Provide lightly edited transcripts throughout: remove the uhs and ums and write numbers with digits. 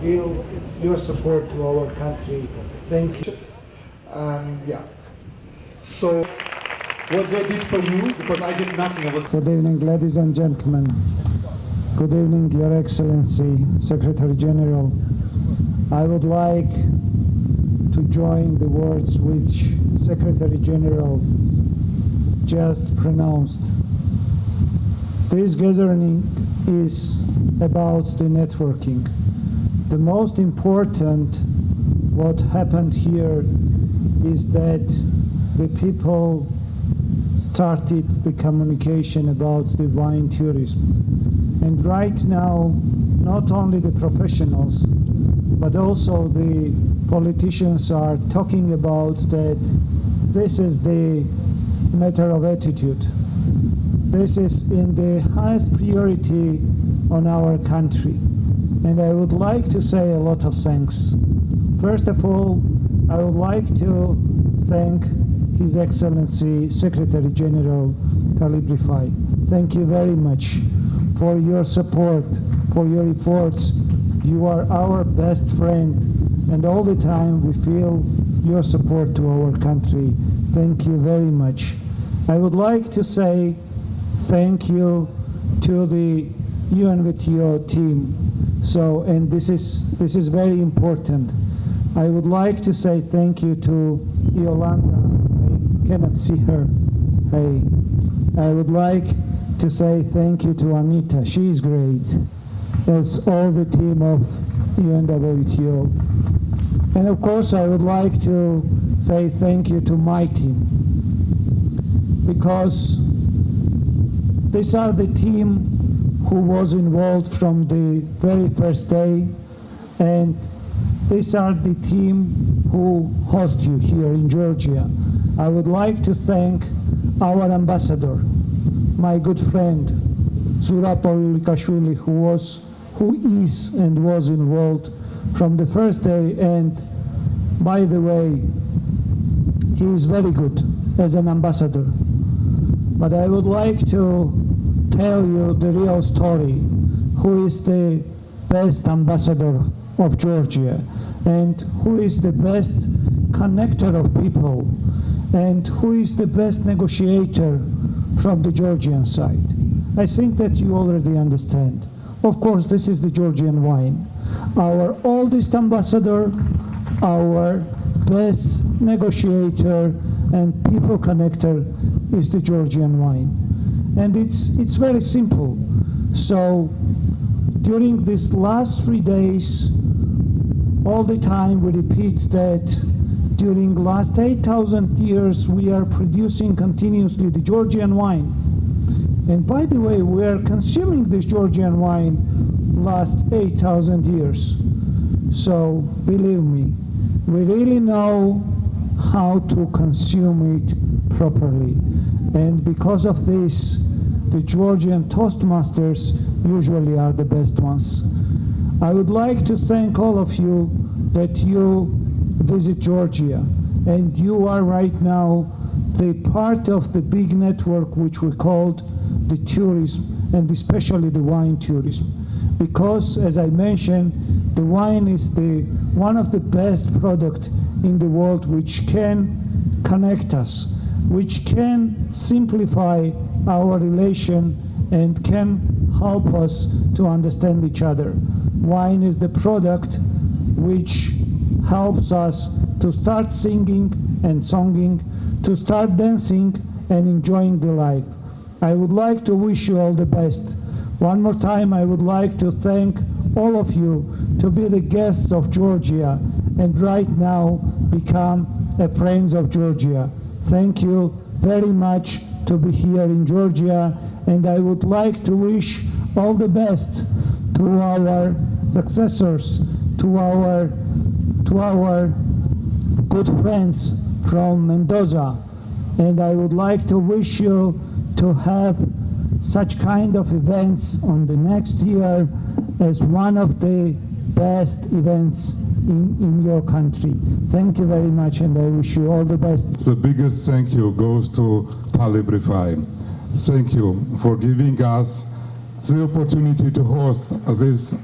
feel your support to our country. Thank you. Yeah. So, what they did for you, because I did nothing. Good evening, ladies and gentlemen. Good evening, Your Excellency, Secretary General. I would like to join the words which Secretary General just pronounced. This gathering is about the networking. The most important what happened here is that the people started the communication about the wine tourism. And right now, not only the professionals, but also the politicians are talking about that this is the matter of attitude. This is in the highest priority on our country. And I would like to say a lot of thanks. First of all, I would like to thank His Excellency Secretary General Taleb Rifai. Thank you very much for your support, for your efforts. You are our best friend, and all the time we feel your support to our country. Thank you very much. I would like to say thank you to the UNWTO team. So, and this is very important. I would like to say thank you to Yolanda. I cannot see her. Hey, I would like to say thank you to Anita. She is great, as all the team of UNWTO. And of course, I would like to say thank you to my team, because these are the team who was involved from the very first day, and these are the team who host you here in Georgia. I would like to thank our ambassador, my good friend, Zurab Olikashvili, who is and was involved from the first day, and by the way, he is very good as an ambassador. But I would like to tell you the real story, who is the best ambassador of Georgia, and who is the best connector of people, and who is the best negotiator from the Georgian side. I think that you already understand. Of course, this is the Georgian wine. Our oldest ambassador, our best negotiator and people connector is the Georgian wine. And it's very simple. So during these last 3 days, all the time we repeat that during last 8,000 years we are producing continuously the Georgian wine. And by the way, we are consuming this Georgian wine last 8,000 years. So believe me, we really know how to consume it properly. And because of this, the Georgian Toastmasters usually are the best ones. I would like to thank all of you that you visit Georgia, and you are right now the part of the big network which we called the tourism, and especially the wine tourism. Because, as I mentioned, the wine is one of the best products in the world which can connect us, which can simplify our relation and can help us to understand each other. Wine is the product which helps us to start singing and songing, to start dancing and enjoying the life. I would like to wish you all the best. One more time, I would like to thank all of you to be the guests of Georgia and right now become a friends of Georgia. Thank you very much to be here in Georgia, and I would like to wish all the best to our successors, to our good friends from Mendoza, and I would like to wish you to have such kind of events on the next year as one of the best events in your country. Thank you very much, and I wish you all the best. The biggest thank you goes to Taleb Rifai. Thank you for giving us the opportunity to host this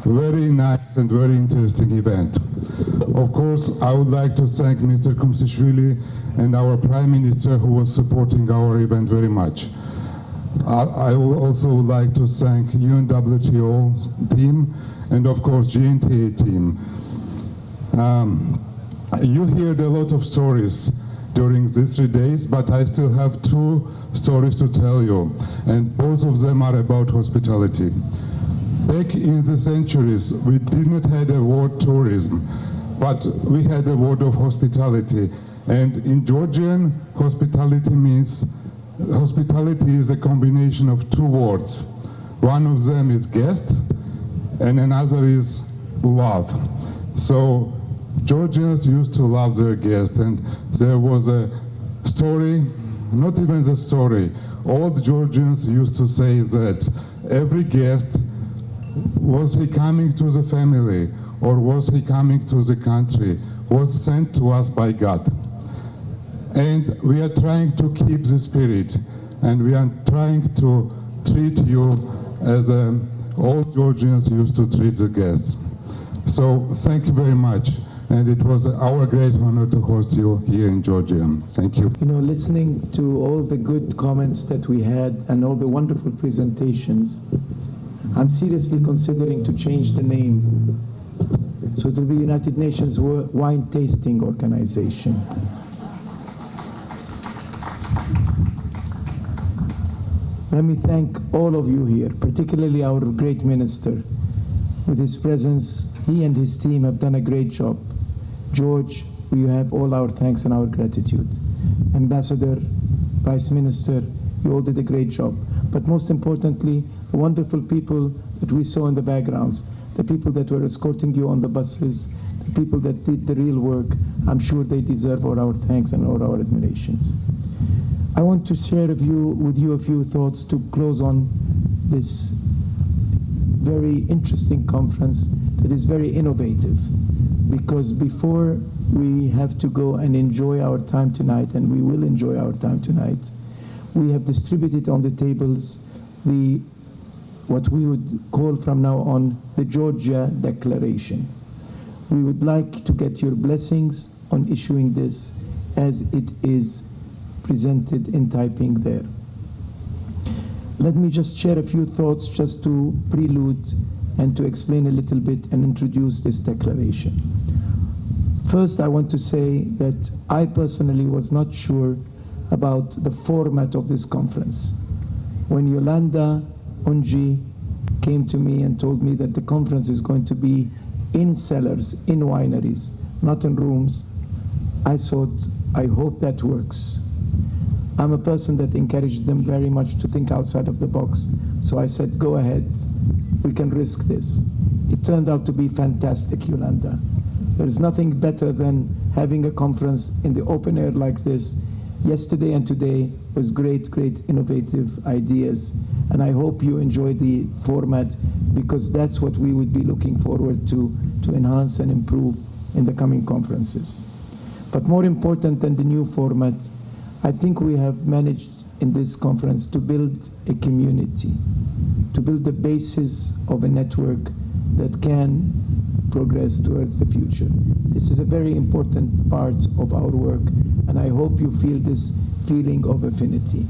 very nice and very interesting event. Of course, I would like to thank Mr. Khumsishvili and our Prime Minister who was supporting our event very much. I would also like to thank UNWTO team and of course GNTA team. You heard a lot of stories during these 3 days, but I still have 2 stories to tell you, and both of them are about hospitality. Back in the centuries, we did not have a word tourism, but we had a word of hospitality. And in Georgian, hospitality is a combination of 2 words. One of them is guest, and another is love. So Georgians used to love their guests, and there was a story, not even the story, old Georgians used to say that every guest, was he coming to the family or was he coming to the country, was sent to us by God. And we are trying to keep the spirit, and we are trying to treat you as all Georgians used to treat the guests. So thank you very much, and it was our great honor to host you here in Georgia. Thank you. You know, listening to all the good comments that we had and all the wonderful presentations, I'm seriously considering to change the name. So it will be United Nations Wine Tasting Organization. Let me thank all of you here, particularly our great minister. With his presence, he and his team have done a great job. George, you have all our thanks and our gratitude. Ambassador, Vice Minister, you all did a great job. But most importantly, the wonderful people that we saw in the backgrounds, the people that were escorting you on the buses, the people that did the real work, I'm sure they deserve all our thanks and all our admirations. I want to share with you a few thoughts to close on this very interesting conference that is very innovative, because before we have to go and enjoy our time tonight, and we will enjoy our time tonight, we have distributed on the tables what we would call from now on the Georgia Declaration. We would like to get your blessings on issuing this as it is presented in typing there. Let me just share a few thoughts just to prelude and to explain a little bit and introduce this declaration. First, I want to say that I personally was not sure about the format of this conference. When Yolanda Unji came to me and told me that the conference is going to be in cellars, in wineries, not in rooms, I thought, I hope that works. I'm a person that encourages them very much to think outside of the box. So I said, go ahead, we can risk this. It turned out to be fantastic, Yolanda. There's nothing better than having a conference in the open air like this. Yesterday and today was great innovative ideas. And I hope you enjoy the format, because that's what we would be looking forward to enhance and improve in the coming conferences. But more important than the new format, I think we have managed in this conference to build a community, to build the basis of a network that can progress towards the future. This is a very important part of our work, and I hope you feel this feeling of affinity.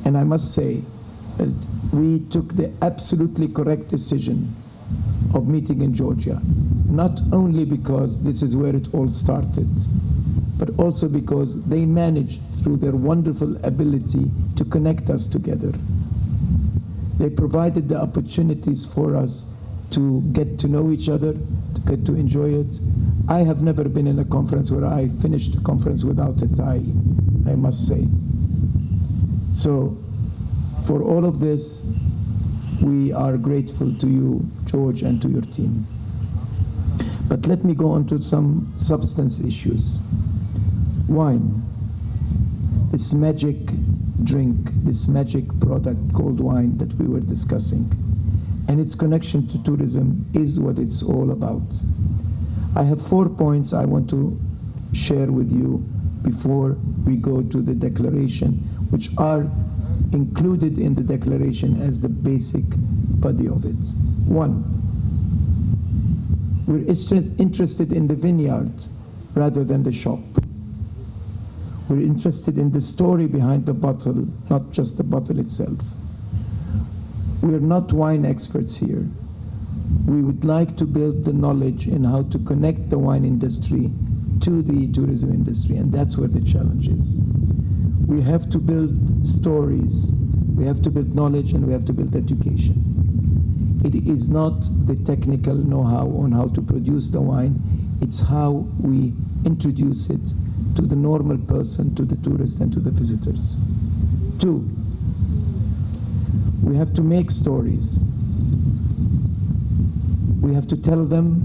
And I must say that we took the absolutely correct decision of meeting in Georgia, not only because this is where it all started, but also because they managed, through their wonderful ability, to connect us together. They provided the opportunities for us to get to know each other, to get to enjoy it. I have never been in a conference where I finished the conference without a tie, I must say. So, for all of this, we are grateful to you, George, and to your team. But let me go on to some substance issues. Wine, this magic drink, this magic product called wine that we were discussing, and its connection to tourism is what it's all about. I have 4 points I want to share with you before we go to the declaration, which are included in the declaration as the basic body of it. 1, We're interested in the vineyard rather than the shop. We're interested in the story behind the bottle, not just the bottle itself. We're not wine experts here. We would like to build the knowledge in how to connect the wine industry to the tourism industry, and that's where the challenge is. We have to build stories, we have to build knowledge, and we have to build education. It is not the technical know-how on how to produce the wine, it's how we introduce it to the normal person, to the tourist, and to the visitors. 2, we have to make stories. We have to tell them,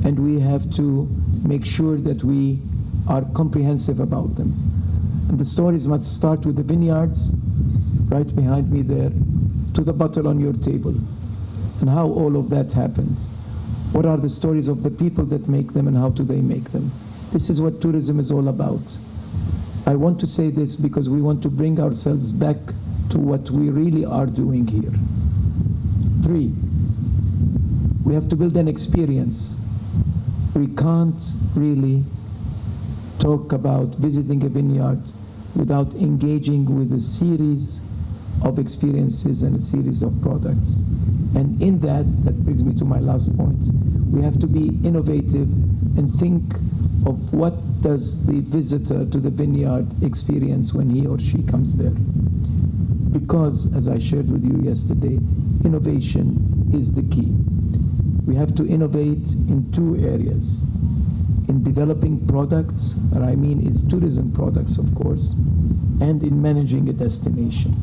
and we have to make sure that we are comprehensive about them. And the stories must start with the vineyards, right behind me there, to the bottle on your table, and how all of that happened. What are the stories of the people that make them, and how do they make them? This is what tourism is all about. I want to say this because we want to bring ourselves back to what we really are doing here. 3, we have to build an experience. We can't really talk about visiting a vineyard without engaging with a series of experiences and a series of products. And in that brings me to my last point. We have to be innovative and think of what does the visitor to the vineyard experience when he or she comes there. Because, as I shared with you yesterday, innovation is the key. We have to innovate in 2 areas. In developing products, what I mean is tourism products, of course, and in managing a destination.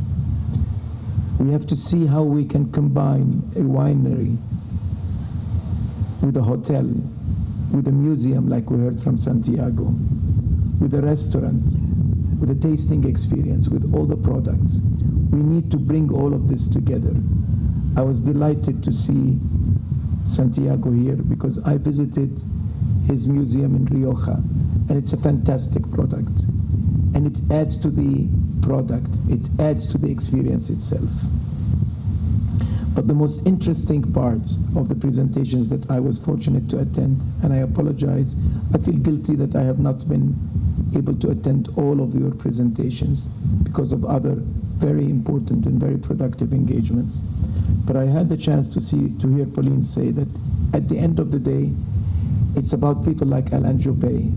We have to see how we can combine a winery with a hotel, with a museum like we heard from Santiago, with a restaurant, with a tasting experience, with all the products. We need to bring all of this together. I was delighted to see Santiago here because I visited his museum in Rioja, and it's a fantastic product. And it adds to the product, it adds to the experience itself. But the most interesting part of the presentations that I was fortunate to attend, and I apologize, I feel guilty that I have not been able to attend all of your presentations because of other very important and very productive engagements. But I had the chance to hear Pauline say that at the end of the day, it's about people like Alain Juppé,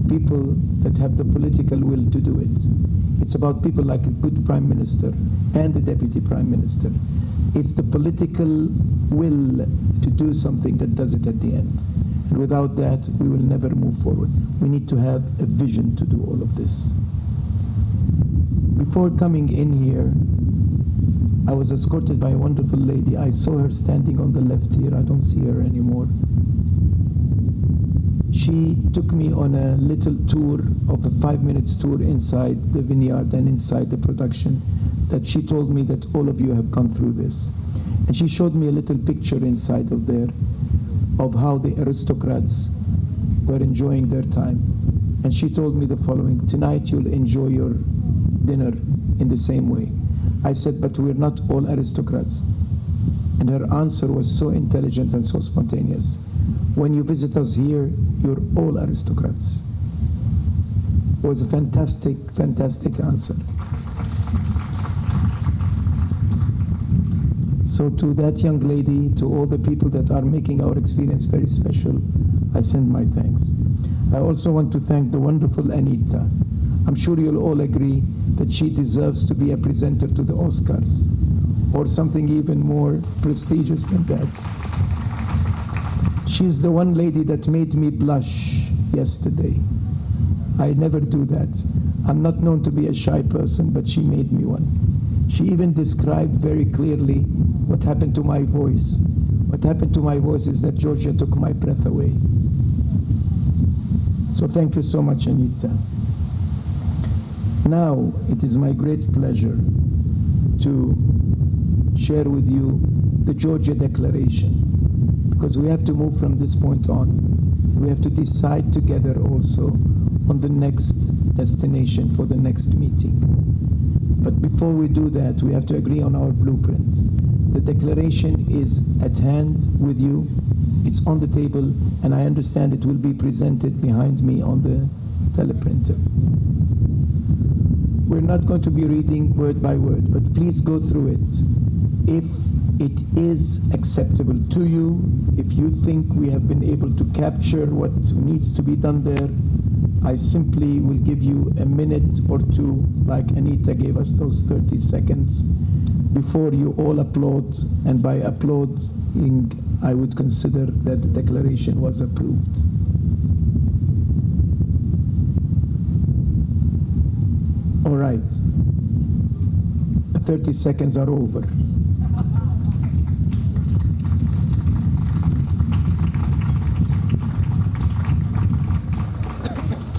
people that have the political will to do it. It's about people like a good prime minister and the deputy prime minister. It's the political will to do something that does it at the end. And without that, we will never move forward. We need to have a vision to do all of this. Before coming in here, I was escorted by a wonderful lady. I saw her standing on the left here. I don't see her anymore. She took me on a little tour of a 5-minute tour inside the vineyard and inside the production, that she told me that all of you have gone through this. And she showed me a little picture inside of there of how the aristocrats were enjoying their time. And she told me the following: tonight you'll enjoy your dinner in the same way. I said, but we're not all aristocrats. And her answer was so intelligent and so spontaneous. When you visit us here, you're all aristocrats. It was a fantastic, fantastic answer. So to that young lady, to all the people that are making our experience very special, I send my thanks. I also want to thank the wonderful Anita. I'm sure you'll all agree that she deserves to be a presenter to the Oscars, or something even more prestigious than that. She's the one lady that made me blush yesterday. I never do that. I'm not known to be a shy person, but she made me one. She even described very clearly what happened to my voice. What happened to my voice is that Georgia took my breath away. So thank you so much, Anita. Now, it is my great pleasure to share with you the Georgia Declaration, because we have to move from this point on. We have to decide together also on the next destination for the next meeting. But before we do that, we have to agree on our blueprint. The declaration is at hand with you. It's on the table, and I understand it will be presented behind me on the teleprinter. We're not going to be reading word by word, but please go through it. If it is acceptable to you, if you think we have been able to capture what needs to be done there, I simply will give you a minute or two, like Anita gave us those 30 seconds, before you all applaud, and by applauding, I would consider that the declaration was approved. All right. The 30 seconds are over.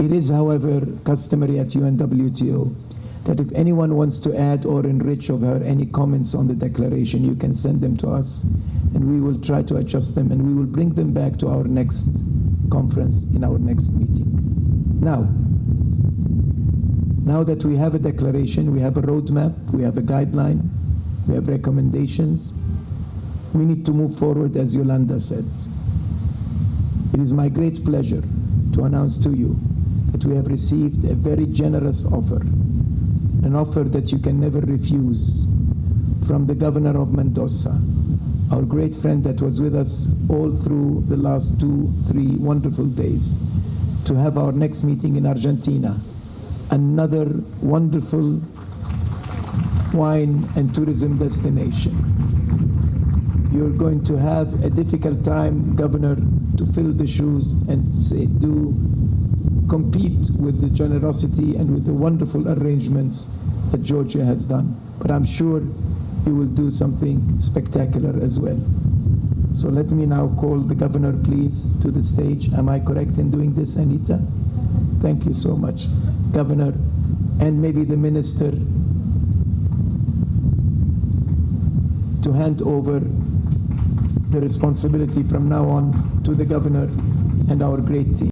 It is, however, customary at UNWTO that if anyone wants to add or enrich over any comments on the declaration, you can send them to us, and we will try to adjust them, and we will bring them back to our next conference in our next meeting. Now that we have a declaration, we have a roadmap, we have a guideline, we have recommendations, we need to move forward, as Yolanda said. It is my great pleasure to announce to you that we have received a very generous offer, an offer that you can never refuse, from the governor of Mendoza, our great friend that was with us all through the last 2-3 wonderful days, to have our next meeting in Argentina, another wonderful wine and tourism destination. You're going to have a difficult time, Governor, to fill the shoes and say, compete with the generosity and with the wonderful arrangements that Georgia has done. But I'm sure you will do something spectacular as well. So let me now call the governor, please, to the stage. Am I correct in doing this, Anita? Thank you so much. Governor, and maybe the minister, to hand over the responsibility from now on to the governor and our great team.